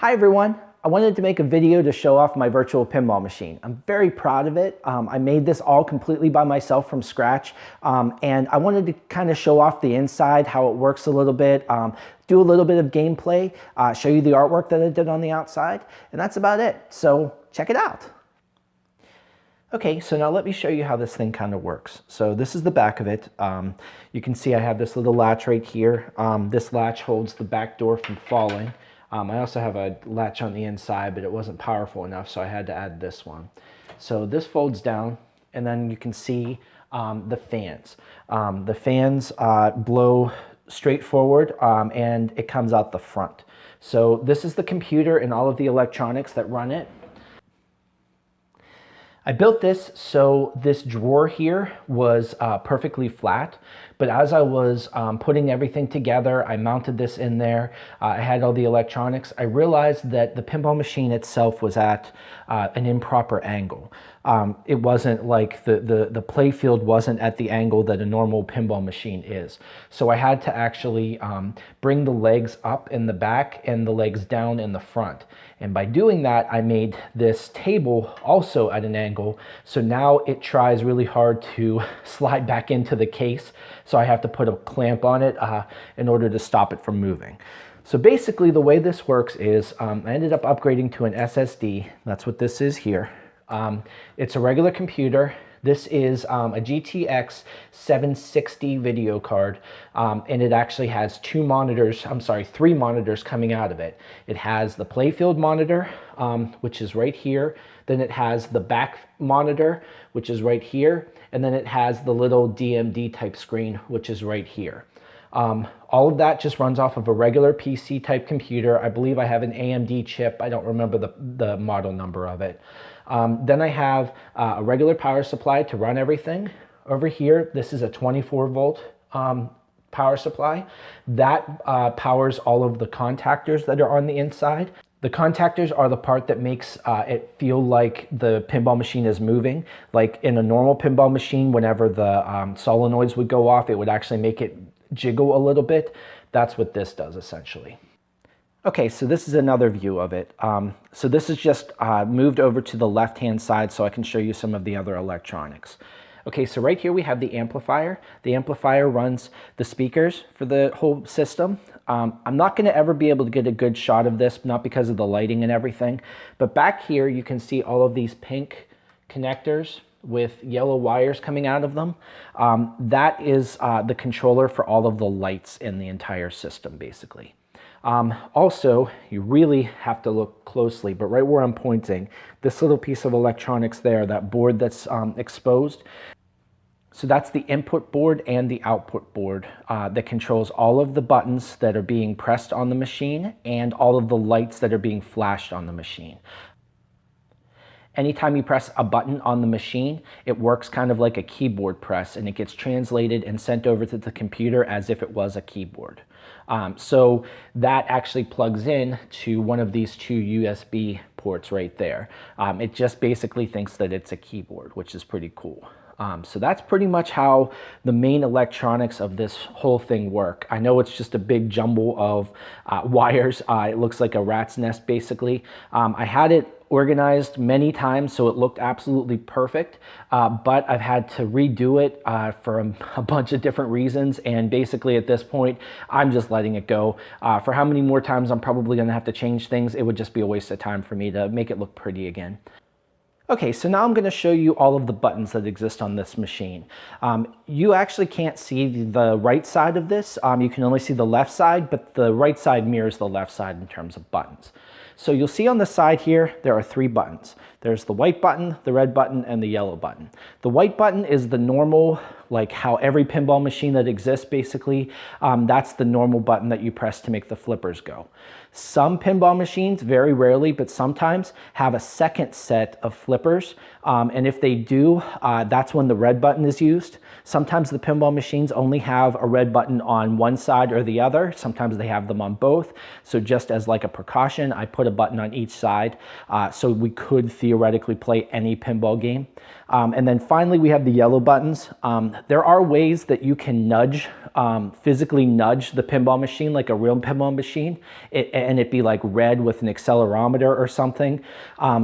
Hi everyone, I wanted to make a video to show off my virtual pinball machine. I'm very proud of it. I made this all completely by myself from scratch, and I wanted to kind of show off the inside, how it works a little bit, do a little bit of gameplay, show you the artwork that I did on the outside, and that's about it. So check it out. Okay, so now let me show you how this thing kind of works. So this is the back of it. You can see I have this little latch right here. This latch holds the back door from falling. I also have a latch on the inside, but it wasn't powerful enough, so I had to add this one. So this folds down, and then you can see the fans. The fans blow straight forward, and it comes out the front. So this is the computer and all of the electronics that run it. I built this so this drawer here was perfectly flat, but as I was putting everything together, I mounted this in there, I had all the electronics, I realized that the pinball machine itself was at an improper angle. It wasn't like the play field wasn't at the angle that a normal pinball machine is. So I had to actually bring the legs up in the back and the legs down in the front. And by doing that, I made this table also at an angle. So now it tries really hard to slide back into the case. So I have to put a clamp on it in order to stop it from moving. So basically the way this works is I ended up upgrading to an SSD. That's what this is here. It's a regular computer. This is a GTX 760 video card, and it actually has three monitors coming out of it. It has the playfield monitor, which is right here. Then it has the back monitor, which is right here. And then it has the little DMD type screen, which is right here. All of that just runs off of a regular PC type computer. I believe I have an AMD chip. I don't remember the model number of it. Then I have a regular power supply to run everything. Over here, this is a 24 volt power supply. That powers all of the contactors that are on the inside. The contactors are the part that makes it feel like the pinball machine is moving. Like in a normal pinball machine, whenever the solenoids would go off, it would actually make it jiggle a little bit. That's what this does essentially. Okay, so this is another view of it. So this is just moved over to the left-hand side so I can show you some of the other electronics. Okay, so right here we have the amplifier. The amplifier runs the speakers for the whole system. I'm not going to ever be able to get a good shot of this, not because of the lighting and everything, but back here you can see all of these pink connectors with yellow wires coming out of them. That is the controller for all of the lights in the entire system, basically. Also, you really have to look closely, but right where I'm pointing, this little piece of electronics there, that board that's exposed, so that's the input board and the output board that controls all of the buttons that are being pressed on the machine and all of the lights that are being flashed on the machine. Anytime you press a button on the machine, it works kind of like a keyboard press, and it gets translated and sent over to the computer as if it was a keyboard. So that actually plugs in to one of these two USB ports right there. It just basically thinks that it's a keyboard, which is pretty cool. So that's pretty much how the main electronics of this whole thing work. I know it's just a big jumble of wires. It looks like a rat's nest basically. I had it organized many times so it looked absolutely perfect, but I've had to redo it for a bunch of different reasons, and basically at this point I'm just letting it go. For how many more times I'm probably going to have to change things, it would just be a waste of time for me to make it look pretty again. Okay, so now I'm going to show you all of the buttons that exist on this machine. You actually can't see the right side of this. You can only see the left side, but the right side mirrors the left side in terms of buttons. So you'll see on the side here, there are three buttons. There's the white button, the red button, and the yellow button. The white button is the normal, like how every pinball machine that exists basically, that's the normal button that you press to make the flippers go. Some pinball machines, very rarely, but sometimes, have a second set of flippers, and if they do, that's when the red button is used. Sometimes the pinball machines only have a red button on one side or the other. Sometimes they have them on both. So just as like a precaution, I put a button on each side so we could theoretically play any pinball game. And then finally we have the yellow buttons. There are ways that you can nudge, physically nudge the pinball machine like a real pinball machine, and it be like red with an accelerometer or something,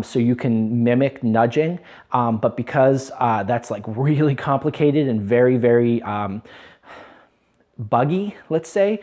so you can mimic nudging. But because that's like really complicated and very, very buggy, let's say,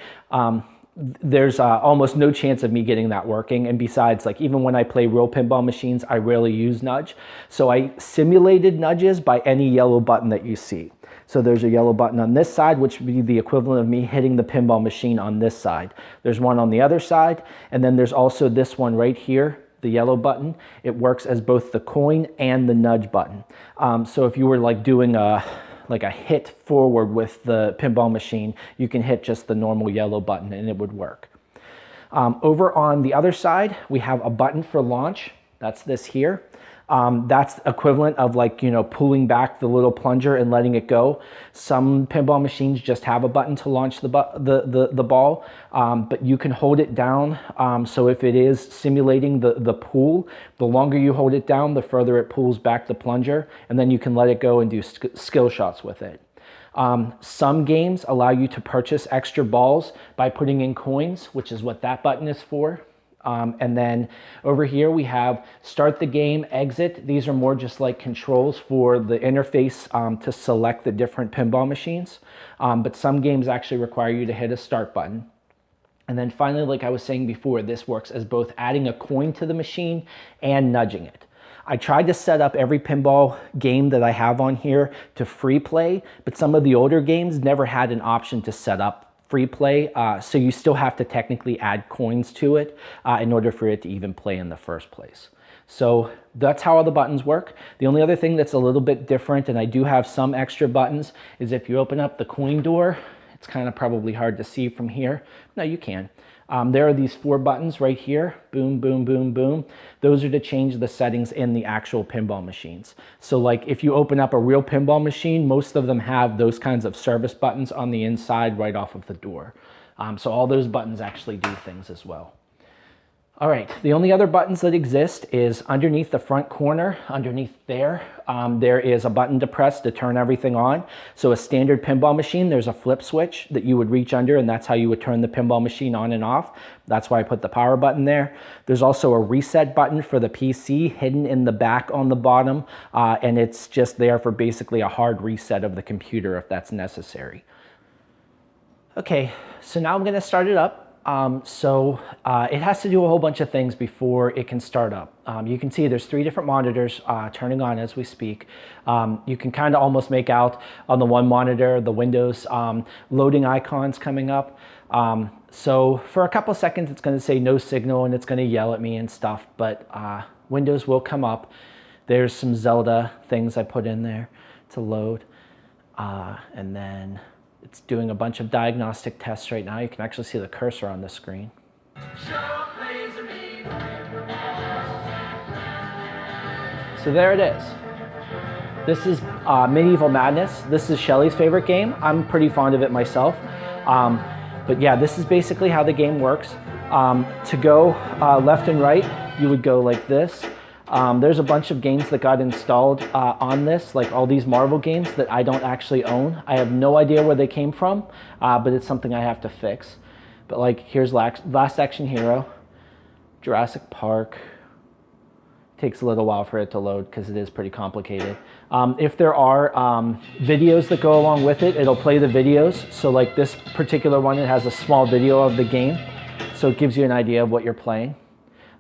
there's almost no chance of me getting that working. And besides, like even when I play real pinball machines, I rarely use nudge. So I simulated nudges by any yellow button that you see. So there's a yellow button on this side, which would be the equivalent of me hitting the pinball machine on this side. There's one on the other side, and then there's also this one right here, the yellow button. It works as both the coin and the nudge button. So if you were like doing a hit forward with the pinball machine, you can hit just the normal yellow button and it would work. Over on the other side, we have a button for launch. That's this here. That's equivalent of like, you know, pulling back the little plunger and letting it go. Some pinball machines just have a button to launch the ball, but you can hold it down. So if it is simulating the pull, the longer you hold it down, the further it pulls back the plunger, and then you can let it go and do skill shots with it. Some games allow you to purchase extra balls by putting in coins, which is what that button is for. And then over here we have start the game, exit. These are more just like controls for the interface to select the different pinball machines. But some games actually require you to hit a start button. And then finally, like I was saying before, this works as both adding a coin to the machine and nudging it. I tried to set up every pinball game that I have on here to free play, but some of the older games never had an option to set up free play, so you still have to technically add coins to it in order for it to even play in the first place. So that's how all the buttons work. The only other thing that's a little bit different, and I do have some extra buttons, is if you open up the coin door, it's kind of probably hard to see from here. No, you can. There are these 4 buttons right here, boom, boom, boom, boom. Those are to change the settings in the actual pinball machines. So like if you open up a real pinball machine, most of them have those kinds of service buttons on the inside right off of the door. So all those buttons actually do things as well. All right, the only other buttons that exist is underneath the front corner, underneath there, there is a button to press to turn everything on. So a standard pinball machine, there's a flip switch that you would reach under, and that's how you would turn the pinball machine on and off. That's why I put the power button there. There's also a reset button for the PC hidden in the back on the bottom, and it's just there for basically a hard reset of the computer if that's necessary. Okay, so now I'm gonna start it up. It has to do a whole bunch of things before it can start up. You can see there's 3 different monitors turning on as we speak. You can kind of almost make out on the one monitor the Windows loading icons coming up. So for a couple seconds it's going to say no signal and it's going to yell at me and stuff, but Windows will come up. There's some Zelda things I put in there to load, and then it's doing a bunch of diagnostic tests right now. You can actually see the cursor on the screen. So there it is. This is Medieval Madness. This is Shelly's favorite game. I'm pretty fond of it myself. But yeah, this is basically how the game works. To go left and right, you would go like this. There's a bunch of games that got installed on this, like all these Marvel games that I don't actually own. I have no idea where they came from, but it's something I have to fix. But like, here's Last Action Hero, Jurassic Park. Takes a little while for it to load because it is pretty complicated. If there are videos that go along with it, it'll play the videos. So like this particular one, it has a small video of the game, so it gives you an idea of what you're playing.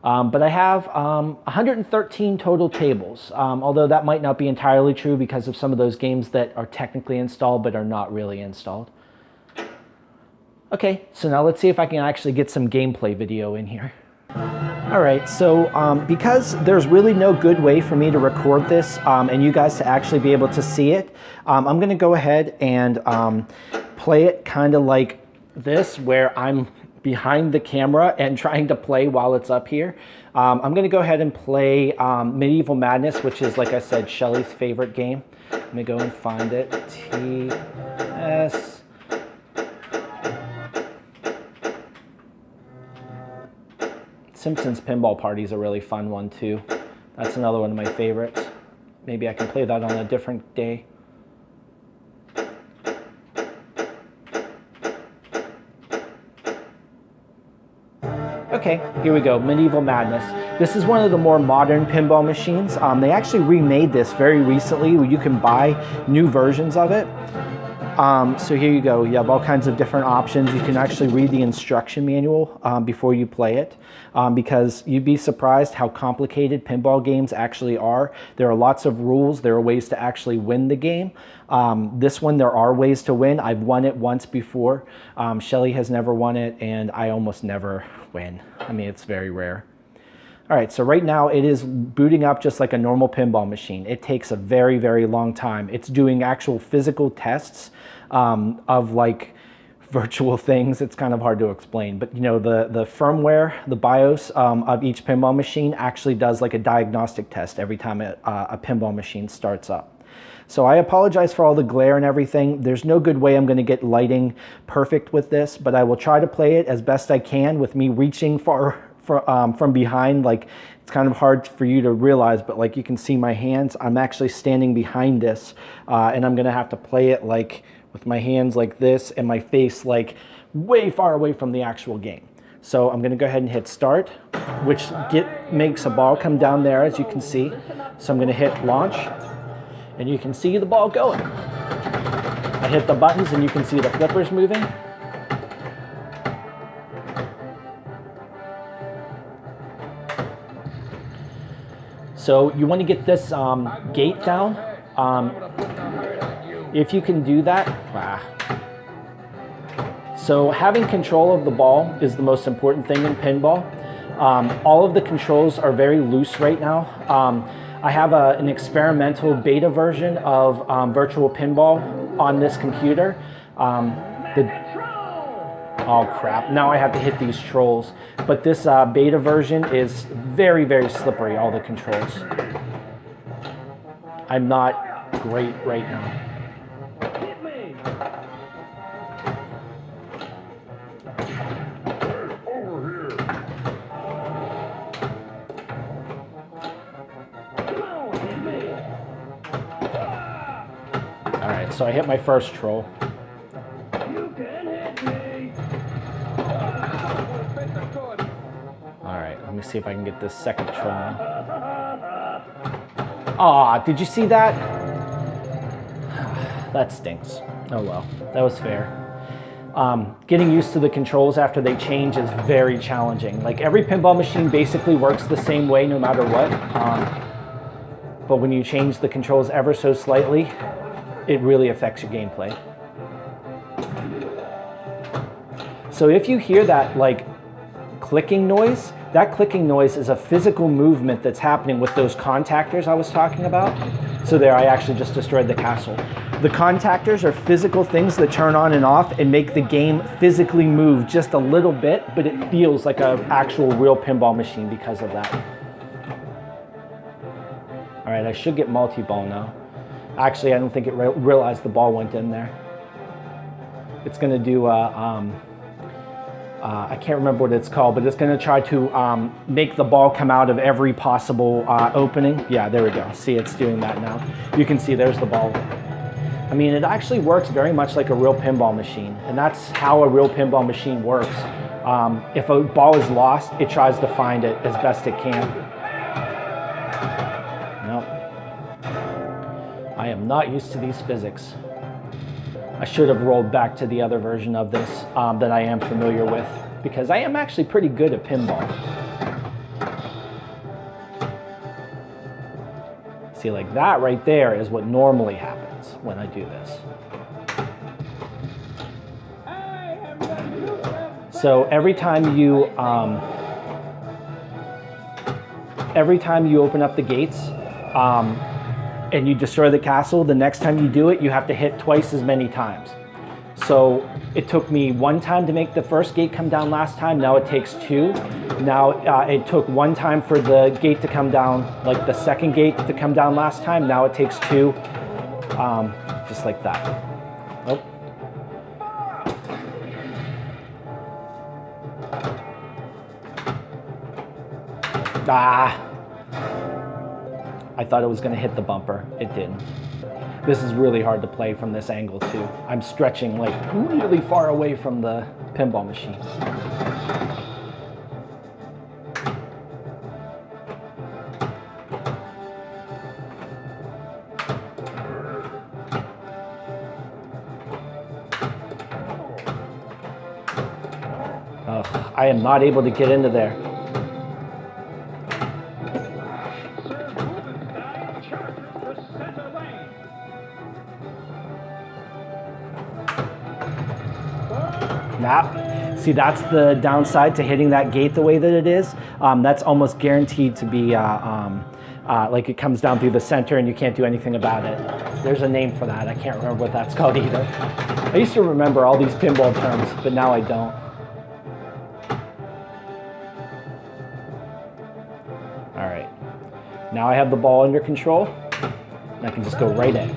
But I have 113 total tables, although that might not be entirely true because of some of those games that are technically installed but are not really installed. Okay, so now let's see if I can actually get some gameplay video in here. All right, so because there's really no good way for me to record this and you guys to actually be able to see it, I'm gonna go ahead and play it kind of like this, where I'm behind the camera and trying to play while it's up here. I'm gonna go ahead and play Medieval Madness, which is, like I said, Shelly's favorite game. Let me go and find it. TS. Simpsons Pinball Party is a really fun one too. That's another one of my favorites. Maybe I can play that on a different day. Okay, here we go, Medieval Madness. This is one of the more modern pinball machines. They actually remade this very recently where you can buy new versions of it. So here you go, you have all kinds of different options. You can actually read the instruction manual before you play it, because you'd be surprised how complicated pinball games actually are. There are lots of rules, there are ways to actually win the game. This one, there are ways to win. I've won it once before. Shelly has never won it, and I almost never win. I mean, it's very rare. All right, so right now it is booting up just like a normal pinball machine. It takes a very, very long time. It's doing actual physical tests of like virtual things. It's kind of hard to explain, but you know, the firmware, the BIOS of each pinball machine actually does like a diagnostic test every time a pinball machine starts up. So I apologize for all the glare and everything. There's no good way I'm going to get lighting perfect with this, but I will try to play it as best I can with me reaching from behind. Like, it's kind of hard for you to realize, but like you can see my hands, I'm actually standing behind this, and I'm gonna have to play it like with my hands like this and my face like way far away from the actual game. So I'm gonna go ahead and hit start, which makes a ball come down there, as you can see. So I'm gonna hit launch, and you can see the ball going. I hit the buttons and you can see the flippers moving. So you want to get this gate down. If you can do that, So having control of the ball is the most important thing in pinball. All of the controls are very loose right now. I have an experimental beta version of virtual pinball on this computer. Oh crap, now I have to hit these trolls. But this beta version is very, very slippery, all the controls. I'm not great right now. All right, so I hit my first troll. Let me see if I can get this second troll. Aw, did you see that? That stinks. Oh well, that was fair. Getting used to the controls after they change is very challenging. Like, every pinball machine basically works the same way no matter what. But when you change the controls ever so slightly, it really affects your gameplay. So if you hear that like clicking noise, that clicking noise is a physical movement that's happening with those contactors I was talking about. So there, I actually just destroyed the castle. The contactors are physical things that turn on and off and make the game physically move just a little bit, but it feels like an actual real pinball machine because of that. All right, I should get multi-ball now. Actually, I don't think it realized the ball went in there. It's gonna do I can't remember what it's called, but it's going to try to make the ball come out of every possible opening. Yeah, there we go. See, it's doing that now. You can see there's the ball. I mean, it actually works very much like a real pinball machine, and that's how a real pinball machine works. If a ball is lost, it tries to find it as best it can. Nope. I am not used to these physics. I should have rolled back to the other version of this that I am familiar with, because I am actually pretty good at pinball. See, like that right there is what normally happens when I do this. So every time you open up the gates, and you destroy the castle, the next time you do it, you have to hit twice as many times. So it took me one time to make the first gate come down last time, now it takes two. Now it took one time for the gate to come down, like the second gate to come down last time, now it takes two, just like that. Oh. Ah! I thought it was going to hit the bumper. It didn't. This is really hard to play from this angle too. I'm stretching like really far away from the pinball machine. I am not able to get into there. Nah. See, that's the downside to hitting that gate the way that it is. That's almost guaranteed to be like it comes down through the center and you can't do anything about it. There's a name for that. I can't remember what that's called either. I used to remember all these pinball terms, but now I don't. All right. Now I have the ball under control. And I can just go right in.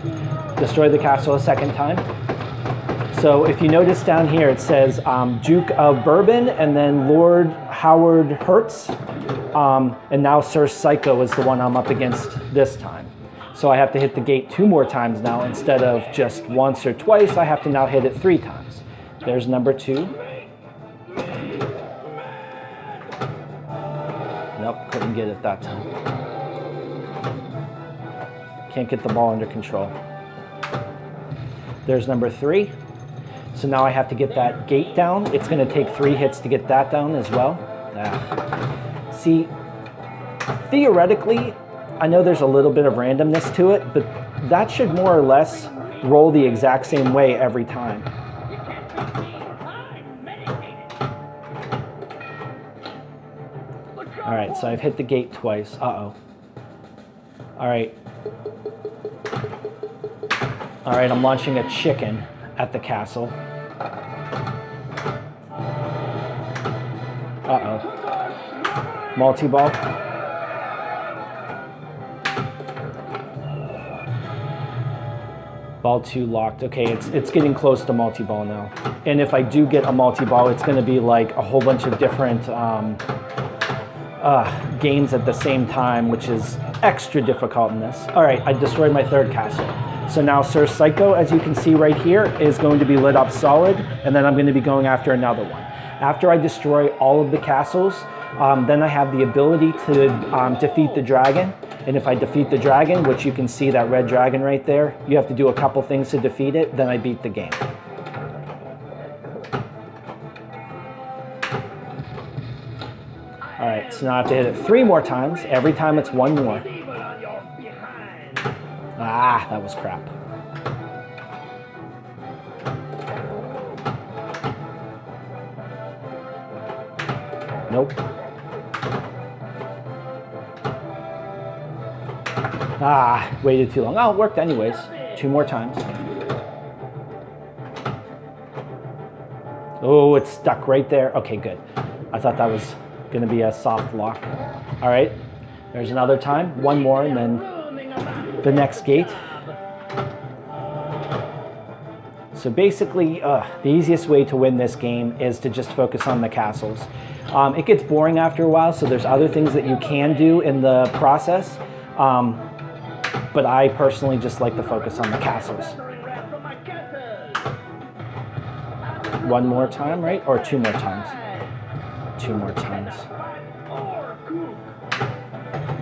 Destroy the castle a second time. So if you notice down here, it says Duke of Bourbon and then Lord Howard Hertz. And now Sir Psycho is the one I'm up against this time. So I have to hit the gate 2 more times now. Instead of just once or twice, I have to now hit it 3 times. There's number 2. Nope, couldn't get it that time. Can't get the ball under control. There's number 3. So now I have to get that gate down. It's going to take 3 hits to get that down as well. See, theoretically, I know there's a little bit of randomness to it, but that should more or less roll the exact same way every time. All right, so I've hit the gate twice. Uh-oh. All right. All right, I'm launching a chicken at the castle. Uh-oh. Multi-ball. Ball 2 locked. Okay, it's getting close to multi-ball now. And if I do get a multi-ball, it's going to be like a whole bunch of different games at the same time, which is extra difficult in this. All right, I destroyed my 3rd castle. So now Sir Psycho, as you can see right here, is going to be lit up solid, and then I'm going to be going after another one. After I destroy all of the castles, then I have the ability to defeat the dragon. And if I defeat the dragon, which you can see that red dragon right there, you have to do a couple things to defeat it, then I beat the game. All right, so now I have to hit it 3 more times. Every time it's 1 more. Ah, that was crap. Nope. Ah, waited too long. Oh, it worked anyways. 2 more times. Oh, it's stuck right there. Okay, good. I thought that was going to be a soft lock. All right, there's another time. 1 more, and then the next gate. So basically, the easiest way to win this game is to just focus on the castles. It gets boring after a while, so there's other things that you can do in the process. But I personally just like to focus on the castles. 1 more time, right? Or 2 more times? 2 more times.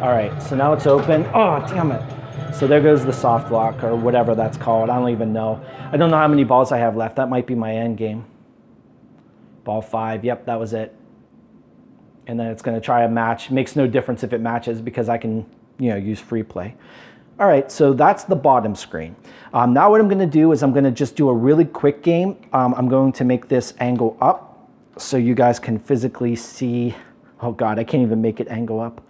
All right, so now it's open. Oh, damn it. So there goes the soft lock, or whatever that's called. I don't even know. I don't know how many balls I have left. That might be my end game. Ball 5. Yep, that was it. And then it's going to try a match. Makes no difference if it matches because I can, use free play. All right, so that's the bottom screen. Now what I'm going to do is I'm going to just do a really quick game. I'm going to make this angle up so you guys can physically see. Oh God, I can't even make it angle up.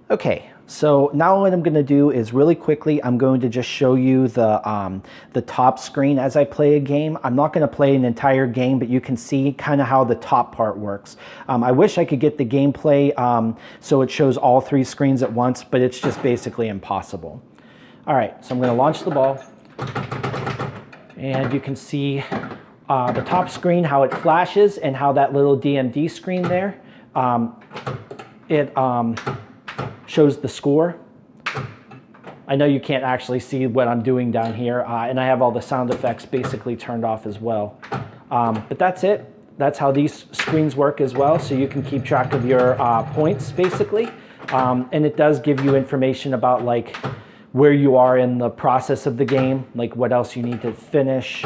Okay, so now what I'm going to do is really quickly, I'm going to just show you the top screen as I play a game. I'm not going to play an entire game, but you can see kind of how the top part works. I wish I could get the gameplay so it shows all 3 screens at once, but it's just basically impossible. All right, so I'm going to launch the ball, and you can see the top screen, how it flashes, and how that little DMD screen there, shows the score. I know you can't actually see what I'm doing down here, and I have all the sound effects basically turned off as well. But that's it. That's how these screens work as well, so you can keep track of your points basically. And it does give you information about like where you are in the process of the game, like what else you need to finish.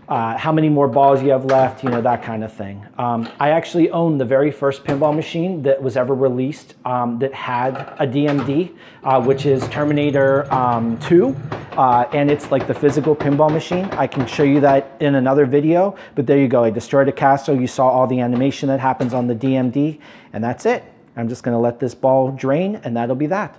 how many more balls you have left, you know, that kind of thing. I actually own the very first pinball machine that was ever released that had a DMD, which is Terminator 2, and it's like the physical pinball machine. I can show you that in another video, but there you go. I destroyed a castle. You saw all the animation that happens on the DMD, and that's it. I'm just gonna let this ball drain, and that'll be that.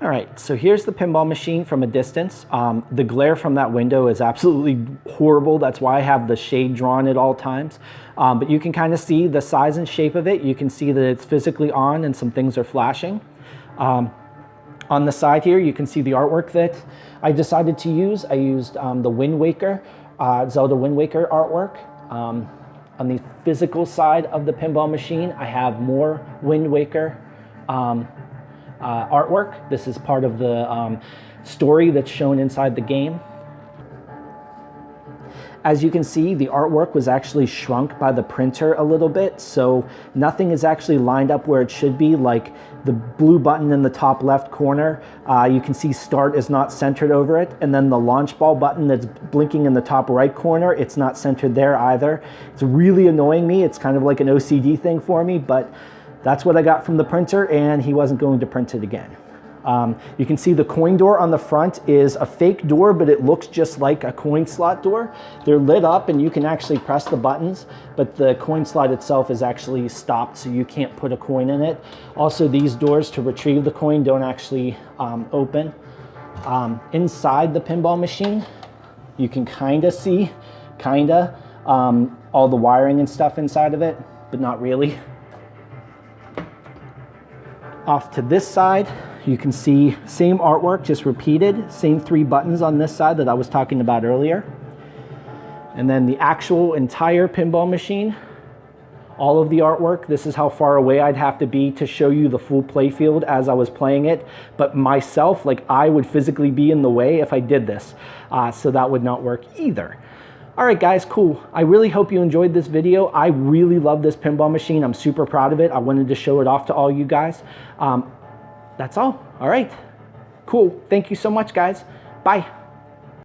All right, so here's the pinball machine from a distance. The glare from that window is absolutely horrible. That's why I have the shade drawn at all times. But you can kind of see the size and shape of it. You can see that it's physically on and some things are flashing. On the side here, you can see the artwork that I decided to use. I used the Wind Waker, Zelda Wind Waker artwork. On the physical side of the pinball machine, I have more Wind Waker artwork. This is part of the story that's shown inside the game. As you can see, the artwork was actually shrunk by the printer a little bit, so nothing is actually lined up where it should be. Like the blue button in the top left corner, you can see start is not centered over it, and then the launch ball button that's blinking in the top right corner, it's not centered there either. It's really annoying me. It's kind of like an OCD thing for me, but that's what I got from the printer, and he wasn't going to print it again. You can see the coin door on the front is a fake door, but it looks just like a coin slot door. They're lit up and you can actually press the buttons, but the coin slot itself is actually stopped, so you can't put a coin in it. Also, these doors to retrieve the coin don't actually open. Inside the pinball machine, you can kind of see, all the wiring and stuff inside of it, but not really. Off to this side, you can see same artwork, just repeated, same 3 buttons on this side that I was talking about earlier. And then the actual entire pinball machine, all of the artwork. This is how far away I'd have to be to show you the full play field as I was playing it. But myself, like I would physically be in the way if I did this. So that would not work either. All right, guys, cool. I really hope you enjoyed this video. I really love this pinball machine. I'm super proud of it. I wanted to show it off to all you guys. That's all. All right, cool. Thank you so much, guys. Bye.